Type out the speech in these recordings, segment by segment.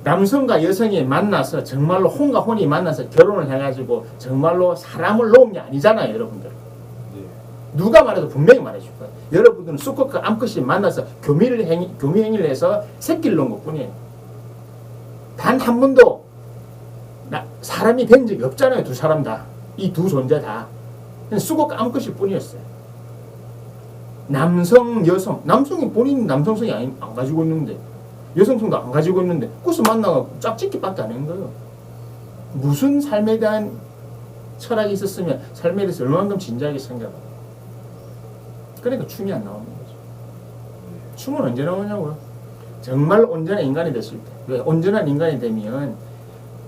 남성과 여성이 만나서 정말로 혼과 혼이 만나서 결혼을 해가지고 정말로 사람을 놓은 게 아니잖아요, 여러분들. 누가 말해도 분명히 말해줄 거예요. 여러분들은 수컷과 암컷이 만나서 교미 행위를 해서 새끼를 놓은 것 뿐이에요. 단 한 번도 사람이 된 적이 없잖아요, 두 사람 다. 이 두 존재 다. 수컷과 암컷일 뿐이었어요. 남성, 여성. 남성이 본인 남성성이 안 가지고 있는데, 여성성도 안 가지고 있는데, 그래서 만나고 짝짓기밖에 안 한 거예요. 무슨 삶에 대한 철학이 있었으면 삶에 대해서 얼마만큼 진지하게 생각하고. 그러니까 춤이 안 나오는 거죠. 춤은 언제 나오냐고요? 정말 온전한 인간이 됐을 때. 왜? 온전한 인간이 되면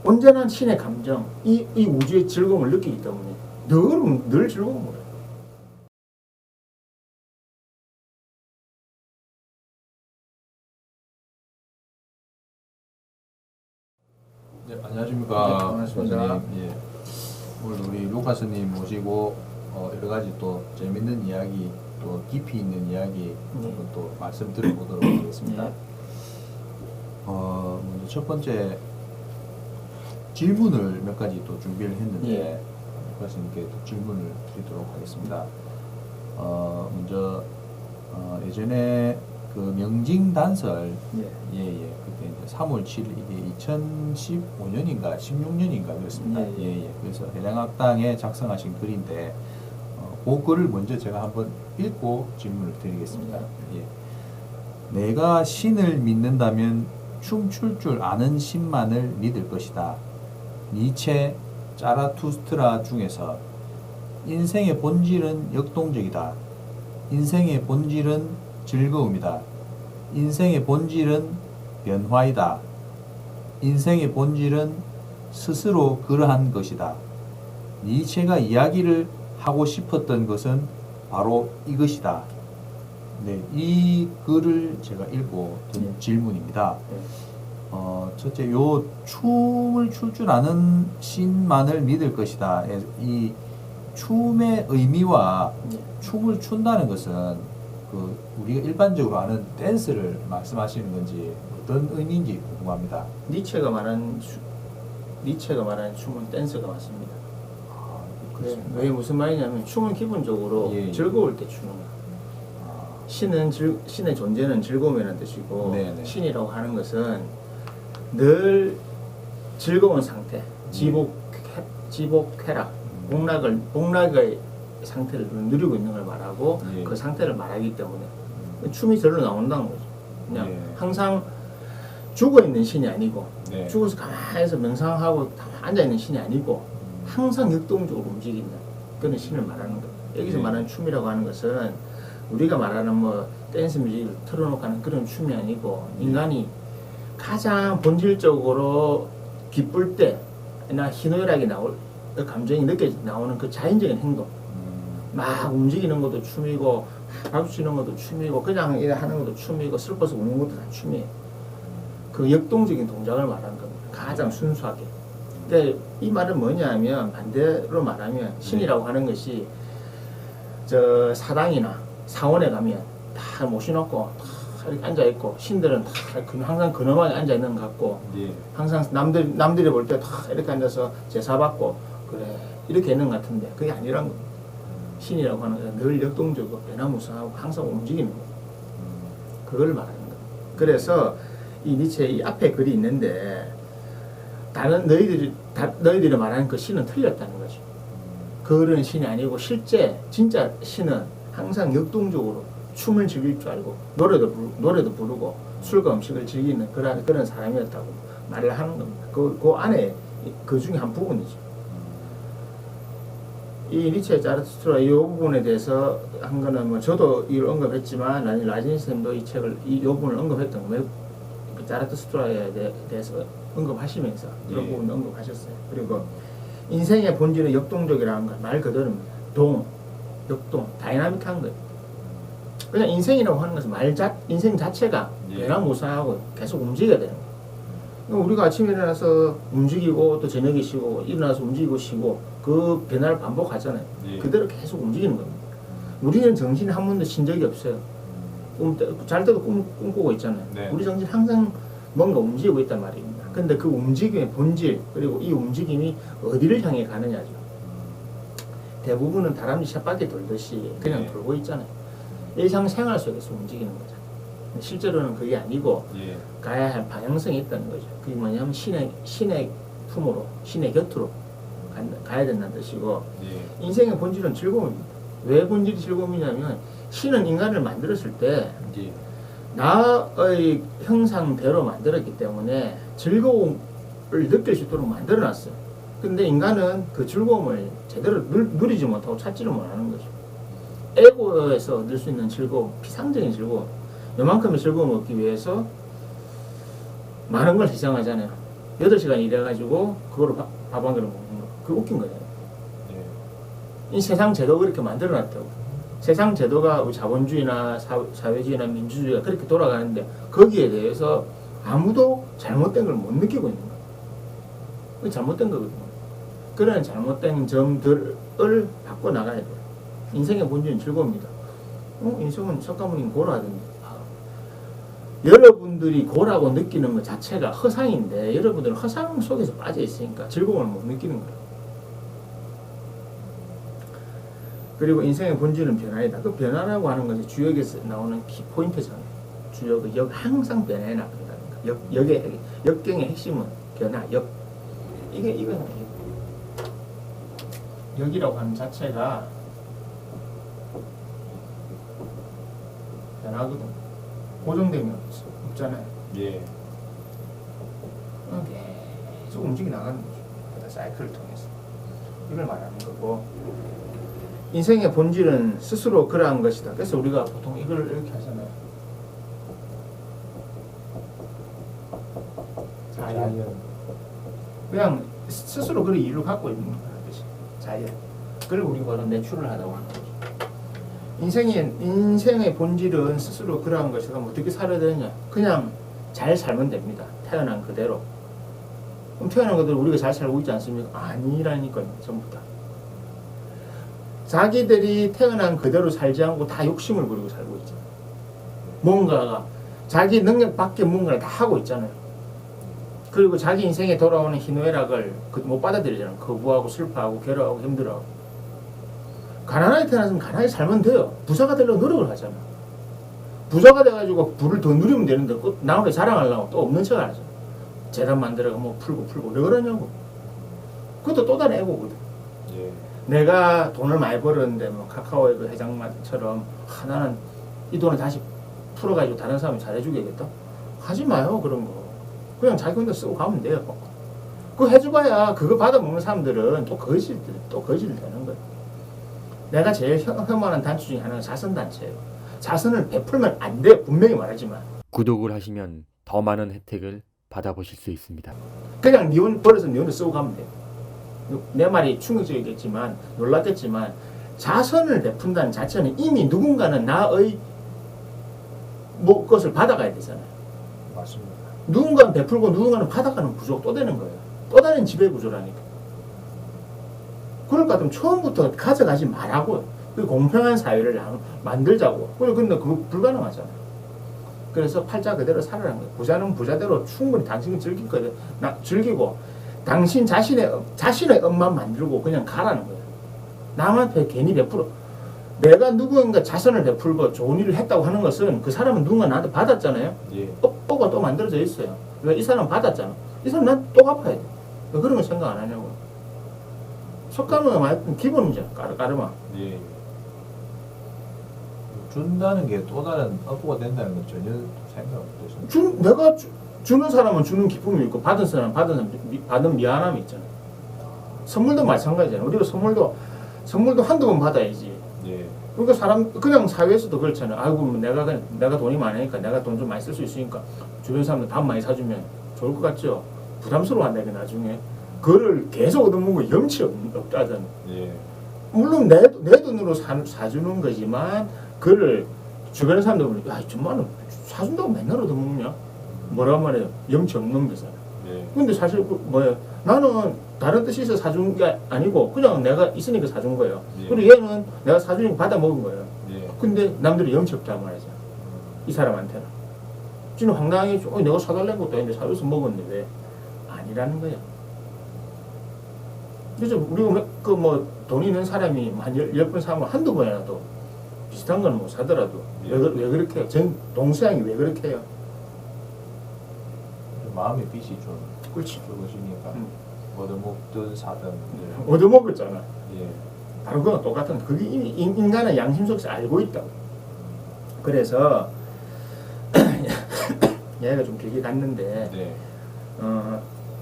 온전한 신의 감정, 이 우주의 즐거움을 느끼기 때문에 늘 즐거움을 해요. 네, 안녕하십니까. 네, 반갑습니다. 예. 오늘 우리 루카스님 모시고 여러 가지 또 재밌는 이야기, 또 깊이 있는 이야기 또 말씀 드려보도록 하겠습니다. 먼저 첫 번째 질문을 몇 가지 또 준비를 했는데 루카스님께 또 질문을 드리도록 하겠습니다. 먼저 예전에 그 명징 단설 그때 이제 3월 7일 이게 2015년인가 16년인가 그랬습니다. 그래서 해량학당에 작성하신 글인데 그 글을 먼저 제가 한번 읽고 질문을 드리겠습니다. 내가 신을 믿는다면 춤출 줄 아는 신만을 믿을 것이다. 니체, 자라투스트라 중에서 인생의 본질은 역동적이다. 인생의 본질은 즐거움이다. 인생의 본질은 변화이다. 인생의 본질은 스스로 그러한 것이다. 니체가 이야기를 하고 싶었던 것은 바로 이것이다. 네, 이 글을 제가 읽고 든 질문입니다. 첫째, 요 춤을 출 줄 아는 신만을 믿을 것이다. 이 춤의 의미와 춤을 춘다는 것은 그 우리가 일반적으로 아는 댄스를 말씀하시는 건지 어떤 의미인지 궁금합니다. 니체가 말하는 춤은 댄스가 맞습니다. 왜 무슨 말이냐면 춤은 기본적으로 즐거울 때 추는 거예요. 신의 존재는 즐거움이라는 뜻이고 신이라고 하는 것은 늘 즐거운 상태, 지복쾌락, 복락의 상태를 누리고 있는 걸 말하고 그 상태를 말하기 때문에 춤이 절로 나온다는 거죠. 그냥 항상 죽어 있는 신이 아니고 죽어서 가만히서 명상하고 앉아 있는 신이 아니고 항상 역동적으로 움직인다. 그런 신을 말하는 거예요. 여기서 말하는 춤이라고 하는 것은 우리가 말하는 뭐 댄스 뮤직을 틀어놓고 하는 그런 춤이 아니고 인간이 가장 본질적으로 기쁠 때나 희노애락이 나올 감정이 나오는 그 자연적인 행동 막 움직이는 것도 춤이고 박수 치는 것도 춤이고 그냥 이래 하는 것도 춤이고 슬퍼서 우는 것도 다 춤이에요. 그 역동적인 동작을 말하는 겁니다. 가장 순수하게. 근데 이 말은 뭐냐면 반대로 말하면 신이라고 하는 것이 저 사당이나 사원에 가면 다 모셔놓고 다 이렇게 앉아있고 신들은 다 항상 근엄하게 앉아있는 것 같고 항상 남들이 볼 때 다 이렇게 앉아서 제사받고 그래 이렇게 있는 것 같은데 그게 아니란 겁니다. 신이라고 하는 것은 늘 역동적이고 변화무쌍하고 항상 움직이는 거예요. 그걸 말하는 거예요. 그래서 이 니체의 이 앞에 글이 있는데 다른 너희들이 말하는 그 신은 틀렸다는 거죠. 그런 신이 아니고 실제 진짜 신은 항상 역동적으로 춤을 즐길 줄 알고 노래도 부르고 술과 음식을 즐기는 그런 사람이었다고 말을 하는 겁니다. 그 안에 그 중에 한 부분이죠. 이 니체 자라투스트라 이 부분에 대해서 한 거는 뭐 저도 이걸 언급했지만 라진 쌤도 이 책을 이 부분을 언급했던 거예요. 자라투스트라에 대해서 언급하시면서 이런 부분을 언급하셨어요. 그리고 인생의 본질은 역동적이라는 건 말 그대로입니다. 역동, 다이나믹한 거예요. 그냥 인생이라고 하는 것은 인생 자체가 변화무쌍하고 계속 움직여야 되는 거예요. 우리가 아침에 일어나서 움직이고 또 저녁에 쉬고 일어나서 움직이고 쉬고 그 변화를 반복하잖아요. 그대로 계속 움직이는 겁니다. 우리는 정신이 한 번도 쉰 적이 없어요. 잘 때도 꿈꾸고 있잖아요. 우리 정신 항상 뭔가 움직이고 있단 말입니다. 근데 그 움직임의 본질 그리고 이 움직임이 어디를 향해 가느냐죠. 대부분은 다람쥐 쳇바퀴 돌듯이 그냥 예. 돌고 있잖아요. 일상생활 속에서 움직이는 거죠. 실제로는 그게 아니고 예. 가야 할 방향성이 있다는 거죠. 그게 뭐냐면 신의 품으로, 신의 곁으로 가야 된다는 뜻이고 예. 인생의 본질은 즐거움입니다. 왜 본질이 즐거움이냐면 신은 인간을 만들었을 때 예. 나의 형상대로 만들었기 때문에 즐거움을 느낄 수 있도록 만들어놨어요. 근데 인간은 그 즐거움을 제대로 누리지 못하고 찾지를 못하는 거죠. 에고에서 얻을 수 있는 즐거움, 피상적인 즐거움, 요만큼의 즐거움을 얻기 위해서 많은 걸 희생하잖아요. 8시간 일해가지고 그거로 밥 한 그릇 먹는 거. 그거 웃긴 거잖아요. 예. 이 세상 제도가 그렇게 만들어놨다고. 세상 제도가 자본주의나 사회주의나 민주주의가 그렇게 돌아가는데 거기에 대해서 아무도 잘못된 걸 못 느끼고 있는 거예요. 그게 잘못된 거거든요. 그런 잘못된 점들을 바꿔나가야 돼요. 인생의 본질은 즐거움입니다. 인생은 석가모니는 고라하던데. 여러분들이 고라고 느끼는 것 자체가 허상인데 여러분들은 허상 속에서 빠져 있으니까 즐거움을 못 느끼는 거예요. 그리고 인생의 본질은 변화이다. 그 변화라고 하는 것이 주역에서 나오는 키 포인트잖아요. 주역의 역 항상 변화해 나간다는 거. 역경의 핵심은 변화, 역. 이거는 역이라고 하는 자체가 변화거든. 고정되면 없잖아요. 예. 계속 움직이 나가는 거죠. 사이클을 통해서. 이걸 말하는 거고. 인생의 본질은 스스로 그러한 것이다. 그래서 우리가 보통 이걸 이렇게 하잖아요. 자연. 그냥 스스로 그런 이유를 갖고 있는 거라는 뜻이. 자연. 그걸 우리가 바로 내추럴 하다고 하는 거죠. 인생의 본질은 스스로 그러한 것이다. 어떻게 살아야 되느냐? 그냥 잘 살면 됩니다. 태어난 그대로. 그럼 태어난 그대로 우리가 잘 살고 있지 않습니까? 아니라니까요. 전부 다. 자기들이 태어난 그대로 살지 않고 다 욕심을 부리고 살고 있잖아요. 뭔가가 자기 능력 밖에 뭔가를 다 하고 있잖아요. 그리고 자기 인생에 돌아오는 희노애락을 못 받아들이잖아요. 거부하고 슬퍼하고 괴로워하고 힘들어하고. 가난하게 태어났으면 가난하게 살면 돼요. 부자가 되려고 노력을 하잖아. 부자가 돼가지고 부를 더 누리면 되는데 나한테 자랑하려고 또 없는 척을 하죠. 재단 만들어가 뭐 풀고 왜 그러냐고. 그것도 또 다른 에고거든. 예. 내가 돈을 많이 벌었는데 뭐 카카오의 그 회장처럼 나는 이 돈을 다시 풀어가지고 다른 사람이 잘해주겠다. 하지 마요 그런 거. 그냥 자기 혼자 쓰고 가면 돼요. 그거 해줘봐야 그거 받아먹는 사람들은 또 거짓을 되는 거예요. 내가 제일 혐오하는 단체 중에 하나는 자선단체예요. 자선을 베풀면 안 돼요. 분명히 말하지만. 구독을 하시면 더 많은 혜택을 받아보실 수 있습니다. 그냥 니 돈 벌어서 니 혼자 쓰고 가면 돼요. 내 말이 충격적이겠지만 놀랐겠지만 자선을 베푼다는 자체는 이미 누군가는 나의 것을 받아가야 되잖아요. 맞습니다. 누군가는 베풀고 누군가는 받아가는 구조가 또 되는 거예요. 또 다른 지배 구조라니까. 그럴 것 같으면 처음부터 가져가지 말라고요. 그 공평한 사회를 만들자고. 근데 그거 불가능하잖아요. 그래서 팔자 그대로 살아라는 거예요. 부자는 부자대로 충분히 당신이 즐길 거예요. 즐기고 당신 자신의 업만 만들고 그냥 가라는 거예요. 남한테 괜히 베풀어. 내가 누군가 자선을 베풀고 좋은 일을 했다고 하는 것은 그 사람은 누군가 나한테 받았잖아요. 예. 업보가 또 만들어져 있어요. 이 사람 받았잖아. 이 사람 나한테 또 갚아야 돼. 왜 그런 거 생각 안 하냐고. 석가모니가 말했던 기본이죠. 까르마. 예. 준다는 게 또 다른 업보가 된다는 건 전혀 생각 없으십니까? 내가 주는 사람은 주는 기쁨이 있고 받은 사람은 받은 미안함이 있잖아요. 선물도 마찬가지잖아요. 우리가 선물도 한두 번 받아야지. 예. 그러니까 그냥 사회에서도 그렇잖아요. 아이고 내가 돈이 많으니까 내가 돈 좀 많이 쓸 수 있으니까 주변 사람들 밥 많이 사주면 좋을 것 같죠. 부담스러워한다 이게 나중에. 그거를 계속 얻어먹는 거 염치 없다잖아요. 예. 물론 내 돈으로 사주는 거지만 그를 주변 사람들 보면 야 정말은 사준다고 맨날 얻어먹냐? 뭐란 말이에요? 염치 없는 거잖아. 예. 근데 사실 나는 다른 뜻이 있어 사준 게 아니고 그냥 내가 있으니까 사준 거예요. 예. 그리고 얘는 내가 사주니까 받아 먹은 거예요. 예. 근데 남들이 염치 없다고 말하죠. 이 사람한테는. 지금 황당하게 내가 사달라는 것도 아닌데 사줘서 먹었는데 왜? 아니라는 거예요. 그래서 우리가 그 뭐 돈 있는 사람이 한 10번 사면 한두 번이라도 비슷한 건 못 사더라도 왜 그렇게 해요? 전 동서양이 왜 그렇게 해요? 마음의 빚이 좀 그렇지. 적으시니까 얻어먹든 사든 얻어먹었잖아. 예. 바로 그거 똑같은 거. 그게 이미 인간의 양심 속에서 알고 있다고. 그래서 얘가 좀 길게 갔는데 네.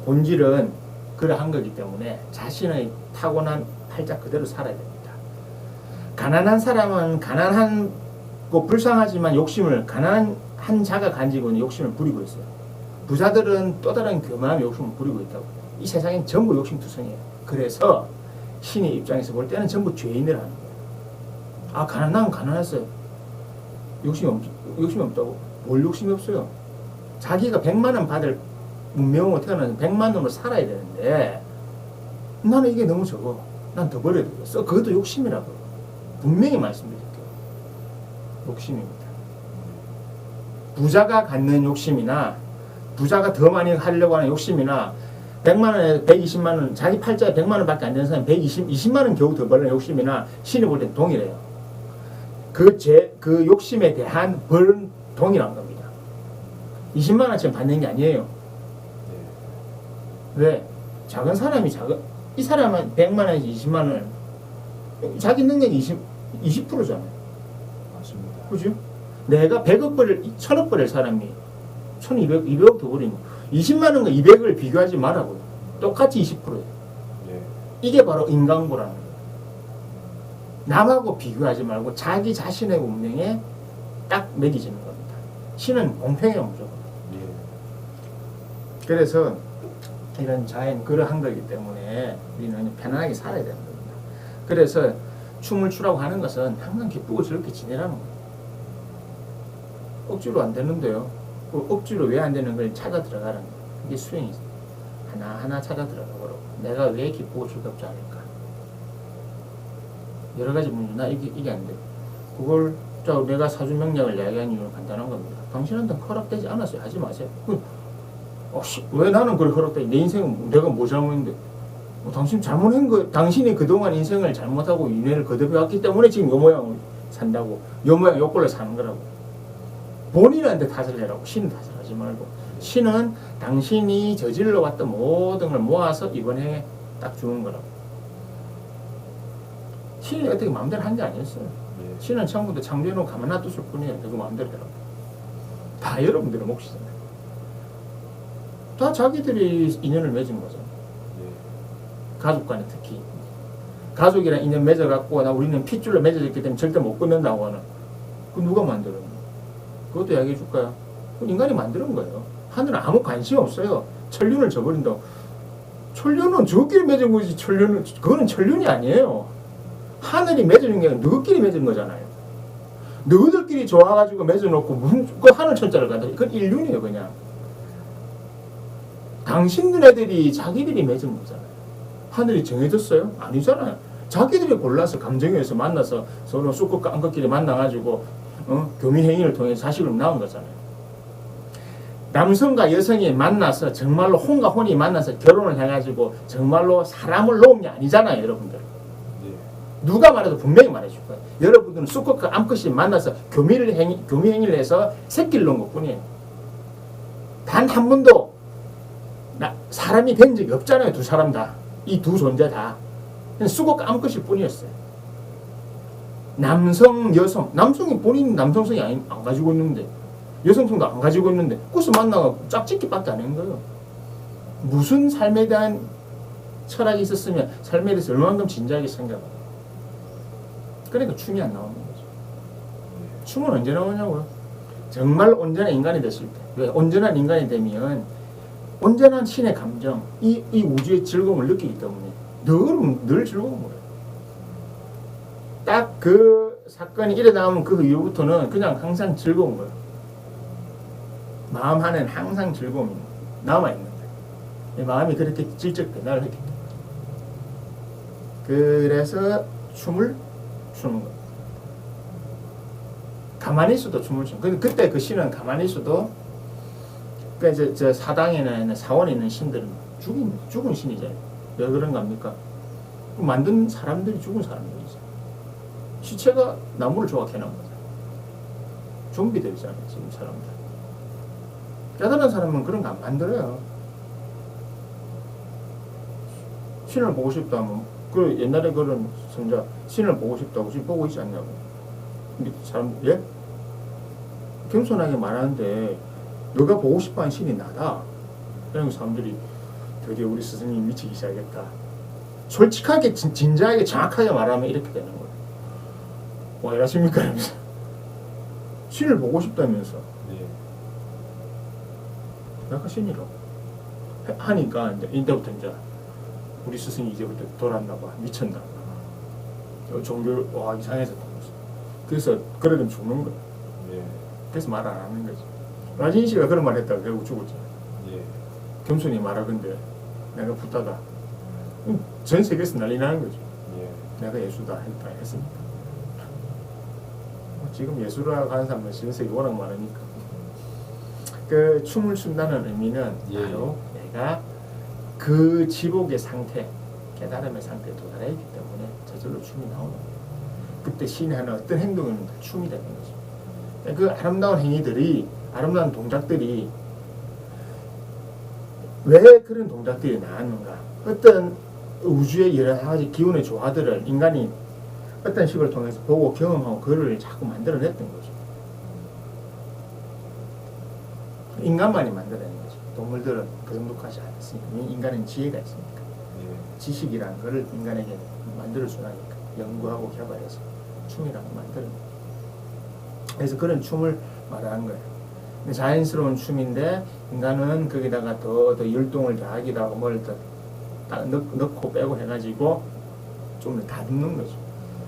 본질은 그러한 거기 때문에 자신의 타고난 팔자 그대로 살아야 됩니다. 가난한 사람은 가난하고 불쌍하지만 욕심을 가난한 자가 가지고 있는 욕심을 부리고 있어요. 부자들은 또 다른 교만한 욕심을 부리고 있다고. 이 세상엔 전부 욕심투성이에요. 그래서 신의 입장에서 볼 때는 전부 죄인이라는 거예요. 아, 가난한 가난했어요. 욕심이 없다고? 뭘 욕심이 없어요? 자기가 100만 원 받을 문명으로 태어나서 100만 원으로 살아야 되는데 나는 이게 너무 적어. 난 더 벌어야 되겠어. 그것도 욕심이라고. 분명히 말씀드릴게요. 욕심입니다. 부자가 갖는 욕심이나 부자가 더 많이 하려고 하는 욕심이나 100만 원에 120만 원, 자기 팔자에 100만 원밖에 안 되는 사람이 20만 원 겨우 더 벌는 욕심이나 신이 볼 땐 동일해요. 그 욕심에 대한 벌은 동일한 겁니다. 20만 원쯤 받는 게 아니에요. 왜? 작은 사람이 이 사람은 100만 원에서 20만 원, 자기 능력이 20%잖아요. 맞습니다. 그죠? 내가 100억 벌을, 1000억 벌을 사람이 1200, 200억 더 벌이면 20만 원과 200을 비교하지 말라고요. 똑같이 20%예요. 예. 이게 바로 인간고라는 거예요. 남하고 비교하지 말고 자기 자신의 운명에 딱 매기지는 겁니다. 신은 공평해요, 무조건. 예. 그래서 이런 자연 그러한 거기 때문에 우리는 편안하게 살아야 되는 겁니다. 그래서 춤을 추라고 하는 것은 항상 기쁘고 즐겁게 지내라는 거예요. 억지로 안 되는데요. 그 억지로 왜 안 되는 걸 찾아 들어가라는 거예요. 그게 수행이 하나하나 찾아 들어가고 내가 왜 기쁘고 즐겁지 않을까. 여러 가지 문제, 나 이게 안 돼. 그걸 내가 사주 명령을 이야기한 이유는 간단한 겁니다. 당신한테는 허락되지 않았어요. 하지 마세요. 왜 나는 그걸 허락돼? 내 인생은 내가 뭐 잘못했는데? 당신 잘못한 거, 당신이 그동안 인생을 잘못하고 윤회를 거듭해왔기 때문에 지금 요 모양을 산다고. 요 모양, 요 꼴로 사는 거라고. 본인한테 탓을 해라고. 신은 탓을 하지 말고. 신은 당신이 저질러 왔던 모든 걸 모아서 이번에 딱 주는 거라고. 신이 어떻게 마음대로 한 게 아니었어요. 예. 신은 처음부터 창조해놓고 가만 놔뒀을 뿐이에요. 그거 마음대로 해라고. 다 여러분들의 몫이잖아요. 다 자기들이 인연을 맺은 거죠. 예. 가족 간에 특히. 가족이랑 인연 맺어갖고 우리는 핏줄로 맺어졌기 때문에 절대 못 끊는다고 하는. 그 누가 만들었나? 그것도 이야기해 줄까요? 그건 인간이 만드는 거예요. 하늘은 아무 관심 없어요. 천륜을 저버린다고. 천륜은 저끼리 맺은 거지. 천륜은 그거는 천륜이 아니에요. 하늘이 맺어준 게 아니라 너희끼리 맺은 거잖아요. 너희들끼리 좋아가지고 맺어놓고 무슨 그 하늘 천자를 가다. 그건 인륜이에요, 그냥. 당신들애들이 자기들이 맺은 거잖아요. 하늘이 정해졌어요? 아니잖아요. 자기들이 골라서 감정에서 만나서 서로 쑥고 깡긋끼리 만나가지고 교미행위를 통해 자식을 낳은 거잖아요. 남성과 여성이 만나서 정말로 혼과 혼이 만나서 결혼을 해가지고 정말로 사람을 놓은 게 아니잖아요, 여러분들. 누가 말해도 분명히 말해줄 거예요. 여러분들은 쑥국과 암컷이 만나서 교미행위를 해서 새끼를 놓은 것 뿐이에요. 단 한 번도 사람이 된 적이 없잖아요. 두 사람 다. 이 두 존재 다. 쑥국과 암컷일 뿐이었어요. 남성, 여성. 남성이 본인 남성성이 안 가지고 있는데 여성성도 안 가지고 있는데 그래서 만나고 짝짓기밖에 안 한 거예요. 무슨 삶에 대한 철학이 있었으면 삶에 대해서 얼마만큼 진지하게 생각하고. 그러니까 춤이 안 나오는 거죠. 춤은 언제 나오냐고요? 정말 온전한 인간이 됐을 때. 왜? 온전한 인간이 되면 온전한 신의 감정, 이 우주의 즐거움을 느끼기 때문에 늘 즐거움을 해요. 딱 그 사건이 일어나면 그 이후부터는 그냥 항상 즐거운 거예요. 마음 안에는 항상 즐거움이 남아있는데 마음이 그렇게 질적 변화를 했기 때문에. 그래서 춤을 추는 거예요. 가만히 있어도 춤을 추는 거예요. 그때 그 신은 가만히 있어도 그러니까 이제 저 사당이나 사원에 있는 신들은 죽은 신이잖아요. 왜 그런가 합니까? 만든 사람들이 죽은 사람들이죠. 시체가 나무를 조각해 놓은 거죠. 좀비 되잖아요, 지금 사람들. 깨달은 사람은 그런 거 안 만들어요. 신을 보고 싶다 하면, 그 옛날에 그런 선자, 신을 보고 싶다고 지금 보고 있지 않냐고. 근데 사람, 예? 겸손하게 말하는데, 너가 보고 싶어 하는 신이 나다. 이런 사람들이 드디어 우리 스승님이 미치기 시작했다. 솔직하게, 진지하게, 정확하게 말하면 이렇게 되는 거예요. 뭐 이러십니까? 이러면서. 신을 보고 싶다면서. 내가 신이라고. 하니까, 이제부터 이제, 우리 스승이 이제부터 돌았나봐. 미쳤나. 종교, 와, 이상해서. 그래서, 그러면 죽는 거야. 그래서 말 안 하는 거지. 라진 씨가 그런 말 했다가 결국 죽었잖아. 겸손히 말하건데, 내가 붙다가, 전 세계에서 난리 나는 거죠. 내가 예수다 했으니까. 지금 예수라 하는 사람은 전 세계 워낙 많으니까. 그 춤을 춘다는 의미는 바로 내가 그 지복의 상태, 깨달음의 상태에 도달했기 때문에 저절로 춤이 나오는 거예요. 그때 신이 하는 어떤 행동은 다 춤이 되는 거죠. 그 아름다운 행위들이, 아름다운 동작들이 왜 그런 동작들이 나왔는가? 어떤 우주의 여러 가지 기운의 조화들을 인간이 어떤 식을 통해서 보고 경험하고 그걸 자꾸 만들어냈던 거죠. 인간만이 만들어낸 거죠. 동물들은 그 정도까지 안 했으니까. 인간은 지혜가 있으니까. 지식이라는 거를 인간에게 만들어 주라니까. 연구하고 개발해서 춤이라고 만드는 거예요. 그래서 그런 춤을 말하는 거예요. 자연스러운 춤인데 인간은 거기다가 더 열동을 더하기도 하고 뭘 더 넣고 빼고 해가지고 좀 다듬는 거죠.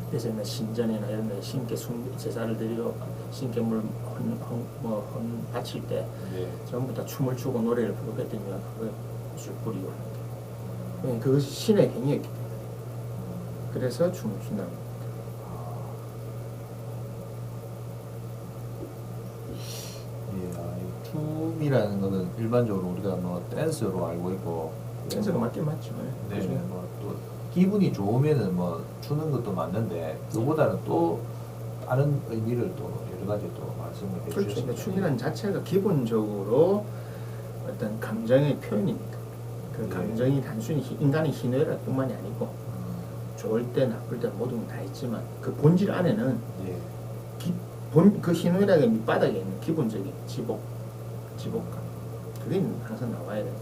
그래서 신전이나 이런 데 신께 제사를 드리고 신께 물 바칠 때 전부 다 춤을 추고 노래를 부르게 되면 그걸 술 뿌리고 하는 게 그것이 신의 행위였기 때문에 그래서 춤을 춘다는 겁니다. 춤이라는 거는 일반적으로 우리가 뭐 댄스로 알고 있고 댄스가 맞긴 맞죠. 네, 뭐 또 기분이 좋으면은 뭐 추는 것도 맞는데 그보다는 또 다른 의미를 또 여러 가지 또 말씀을 해주셨습니다. 그렇죠. 춤이라는 자체가 기본적으로 어떤 감정의 표현이니까 그 감정이 단순히 인간의 희노애락뿐만이 아니고 좋을 때 나쁠 때 모든 다 있지만 그 본질 안에는 그 희노애락의 밑바닥에 있는 기본적인 지복감 그게 항상 나와야 돼요.